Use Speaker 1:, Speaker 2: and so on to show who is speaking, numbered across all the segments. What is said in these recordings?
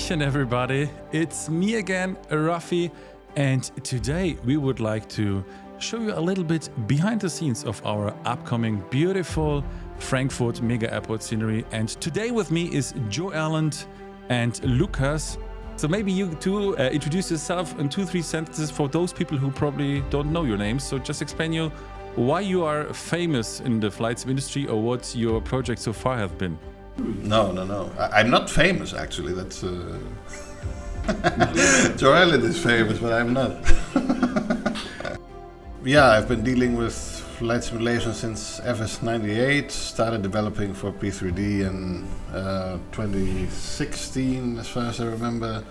Speaker 1: Hallöchen everybody, it's me again, Rafi, and today we would like to show you a little bit behind the scenes of our upcoming beautiful Frankfurt mega airport scenery. And today with me is Joe Erland and Lukas. So maybe you two introduce yourself in 2-3 sentences for those people who probably don't know your names. So just explain you why you are famous in the flight sim industry or what your project so far have been.
Speaker 2: No. I'm not famous, actually. That's Joel is famous, but I'm not. Yeah, I've been dealing with flight simulation since FS98. Started developing for P3D in 2016, as far as I remember.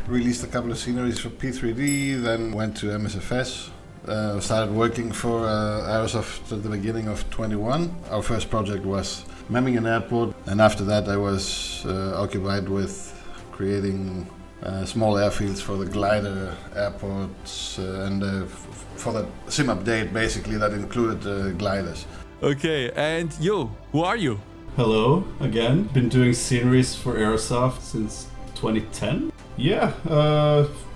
Speaker 2: Released a couple of sceneries for P3D, then went to MSFS. Started working for Aerosoft at the beginning of 21. Our first project was Memmingen Airport, and after that I was occupied with creating small airfields for the glider airports and for the sim update, basically, that included gliders.
Speaker 1: Okay, and yo, who are you?
Speaker 3: Hello again. Been doing sceneries for Aerosoft since 2010. Yeah,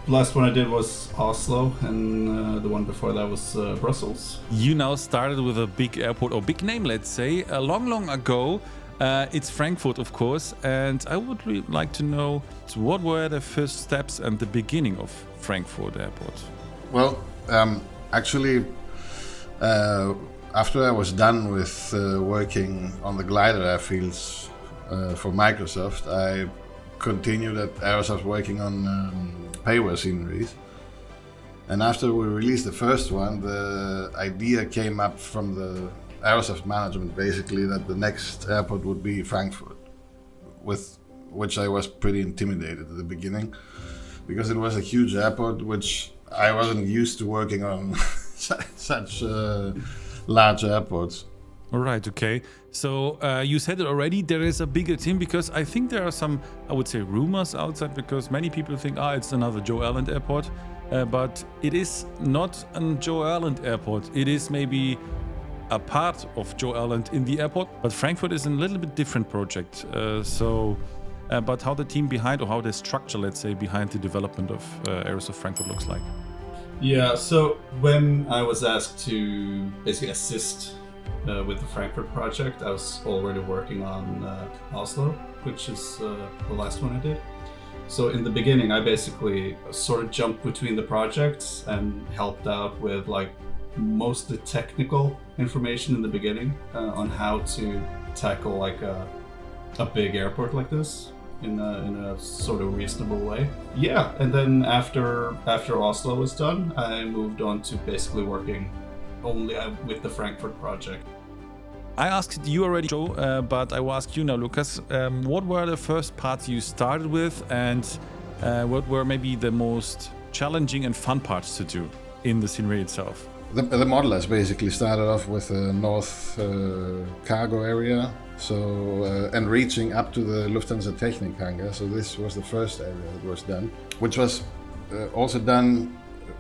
Speaker 3: last one I did was Oslo, and the one before that was Brussels.
Speaker 1: You now started with a big airport, or big name, let's say, a long ago. It's Frankfurt, of course, and I would really like to know what were the first steps and the beginning of Frankfurt Airport?
Speaker 2: Well, actually, after I was done with working on the glider airfields for Microsoft, I continued at Aerosoft working on payware sceneries. And after we released the first one, the idea came up from the Aerosoft management, basically, that the next airport would be Frankfurt, with which I was pretty intimidated at the beginning, because it was a huge airport which I wasn't used to working on such large airports.
Speaker 1: All right, okay. So you said it already, there is a bigger team, because I think there are some, I would say, rumors outside, because many people think, it's another Joe Erland airport, but it is not a Joe Erland airport. It is maybe a part of Joe Erland in the airport, but Frankfurt is a little bit different project. But how the team behind, or how the structure, let's say, behind the development of Aerosoft Frankfurt looks like?
Speaker 3: Yeah, so when I was asked to basically assist with the Frankfurt project, I was already working on Oslo, which is the last one I did. So in the beginning, I basically sort of jumped between the projects and helped out with mostly technical information in the beginning on how to tackle a big airport like this in a sort of reasonable way. Yeah, and then after Oslo was done, I moved on to basically working only with the Frankfurt project.
Speaker 1: I asked you already, Joe, but I will ask you now, Lukas. What were the first parts you started with, and what were maybe the most challenging and fun parts to do in the scenery itself?
Speaker 2: The modelers basically started off with a north cargo area, and reaching up to the Lufthansa Technik hangar. So this was the first area that was done, which was also done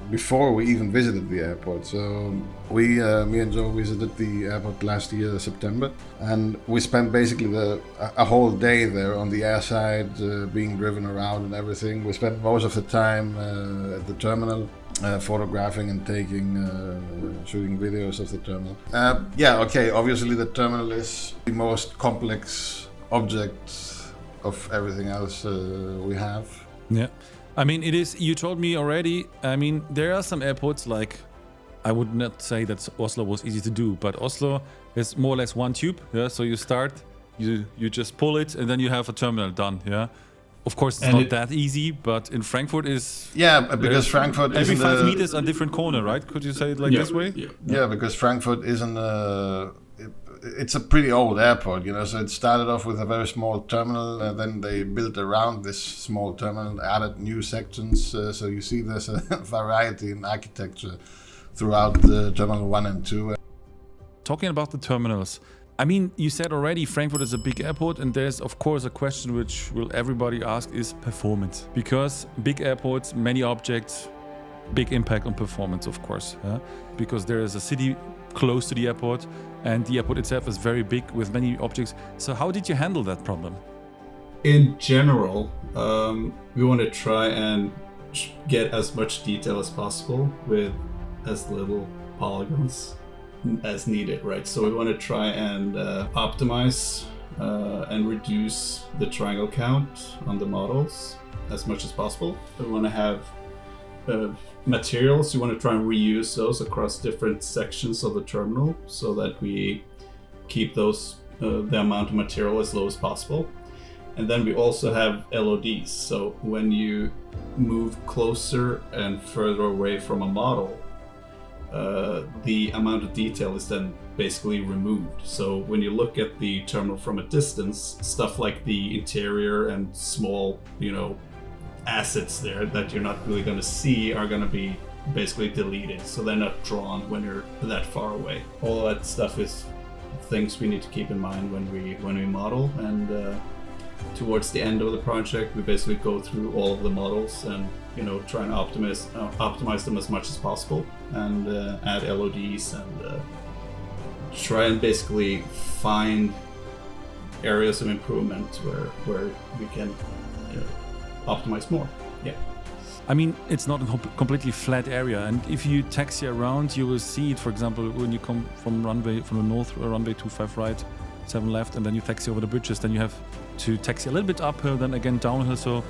Speaker 2: before we even visited the airport. So me and Joe visited the airport last year, September, and we spent basically a whole day there on the airside, being driven around and everything. We spent most of the time at the terminal, photographing and shooting videos of the terminal. Obviously the terminal is the most complex object of everything else we have.
Speaker 1: Yeah. I mean, it is, you told me already, I mean, there are some airports I would not say that Oslo was easy to do, but Oslo is more or less one tube, yeah? So you start, you just pull it, and then you have a terminal done, yeah? Of course, it's not that easy, but in Frankfurt is...
Speaker 2: Yeah, because Frankfurt
Speaker 1: every 5 meters a different corner, right? Could you say it this way?
Speaker 2: Yeah, because Frankfurt isn't it's a pretty old airport, so it started off with a very small terminal, and then they built around this small terminal, added new sections, so you see there's a variety in architecture throughout the Terminal 1 and 2.
Speaker 1: Talking about the terminals, I mean, you said already Frankfurt is a big airport, and there's of course a question which will everybody ask is performance. Because big airports, many objects, big impact on performance, of course. Because there is a city close to the airport, and the airport itself is very big with many objects. So how did you handle that problem?
Speaker 3: in general, we want to try and get as much detail as possible with as little polygons as needed, right? So we want to try and optimize and reduce the triangle count on the models as much as possible. We want to have materials, you want to try and reuse those across different sections of the terminal so that we keep those the amount of material as low as possible. And then we also have LODs, so when you move closer and further away from a model, the amount of detail is then basically removed. So when you look at the terminal from a distance, stuff like the interior and small, assets there that you're not really going to see are going to be basically deleted, so they're not drawn when you're that far away. All that stuff is things we need to keep in mind when we model, and towards the end of the project we basically go through all of the models and try and optimize them as much as possible, and add LODs and try and basically find areas of improvement where we can optimize more. Yeah.
Speaker 1: I mean, it's not a completely flat area, and if you taxi around, you will see it. For example, when you come from the north runway 25 right, 7 left, and then you taxi over the bridges, then you have to taxi a little bit uphill, then again downhill. So,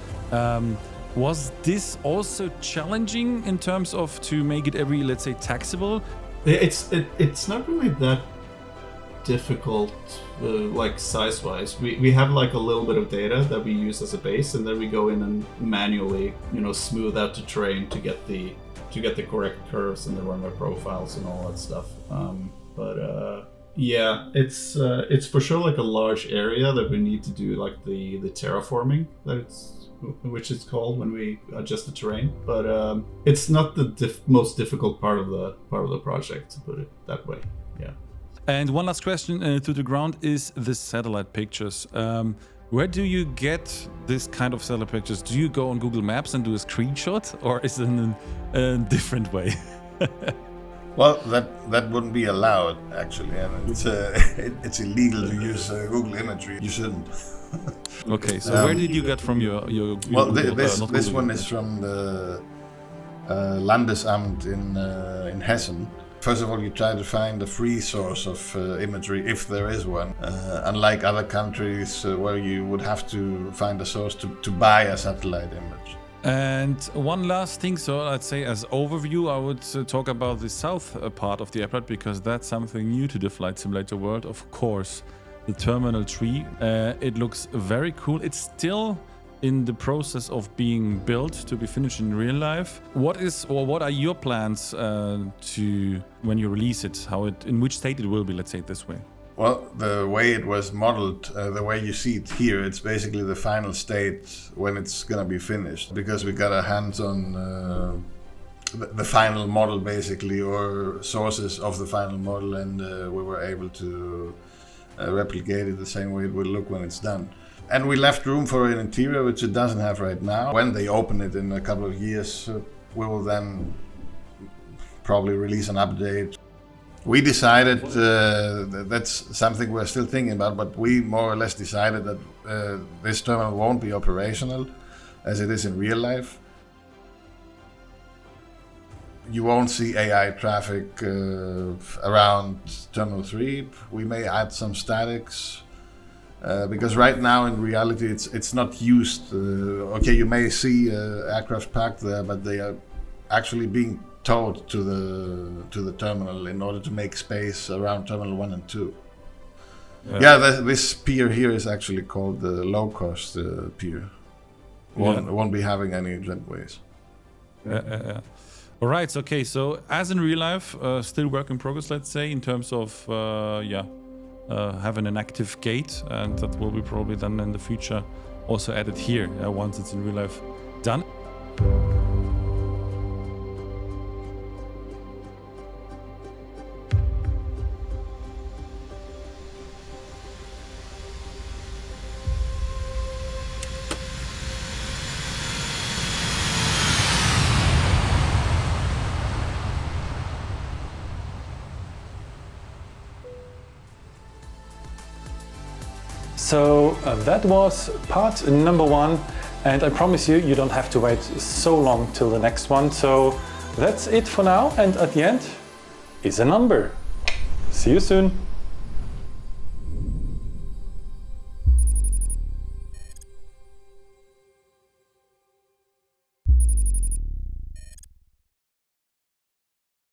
Speaker 1: was this also challenging in terms of to make it every, let's say, taxiable?
Speaker 3: It's not really that difficult, like size-wise. We have like a little bit of data that we use as a base, and then we go in and manually, smooth out the terrain to get the correct curves and the runway profiles and all that stuff. Yeah, it's for sure like a large area that we need to do like the terraforming which it's called when we adjust the terrain. But it's not the most difficult part of the project, to put it that way. Yeah.
Speaker 1: And one last question to the ground is the satellite pictures. Where do you get this kind of satellite pictures? Do you go on Google Maps and do a screenshot, or is it in a different way?
Speaker 2: Well, that wouldn't be allowed, actually, and it's illegal to use Google imagery. You shouldn't.
Speaker 1: Okay, so where did you get from your
Speaker 2: well,
Speaker 1: Google,
Speaker 2: this one is from the Landesamt in Hessen. First of all, you try to find a free source of imagery, if there is one, unlike other countries where you would have to find a source to buy a satellite image.
Speaker 1: And one last thing, so let's say as overview, I would talk about the south part of the airport, because that's something new to the flight simulator world. Of course, the Terminal 3, it looks very cool. It's still in the process of being built to be finished in real life. What are your plans to when you release it? In which state it will be? Let's say it this way.
Speaker 2: Well, the way it was modeled, the way you see it here, it's basically the final state when it's gonna be finished, because we got our hands on the final model, basically, or sources of the final model, and we were able to replicate it the same way it will look when it's done. And we left room for an interior, which it doesn't have right now. When they open it in a couple of years, we will then probably release an update. We decided, that's something we're still thinking about, but we more or less decided that this terminal won't be operational as it is in real life. You won't see AI traffic around Terminal 3. We may add some statics. Because right now in reality it's not used. Okay, you may see aircraft parked there, but they are actually being towed to the terminal in order to make space around Terminal 1 and 2. This pier here is actually called the low-cost pier. Won't be having any jetways.
Speaker 1: All right. Okay. So as in real life, still work in progress. Let's say in terms of having an active gate, and that will be probably then in the future also added here once it's in real life done. So that was part number 1, and I promise you, you don't have to wait so long till the next one. So that's it for now, and at the end is a number. See you soon.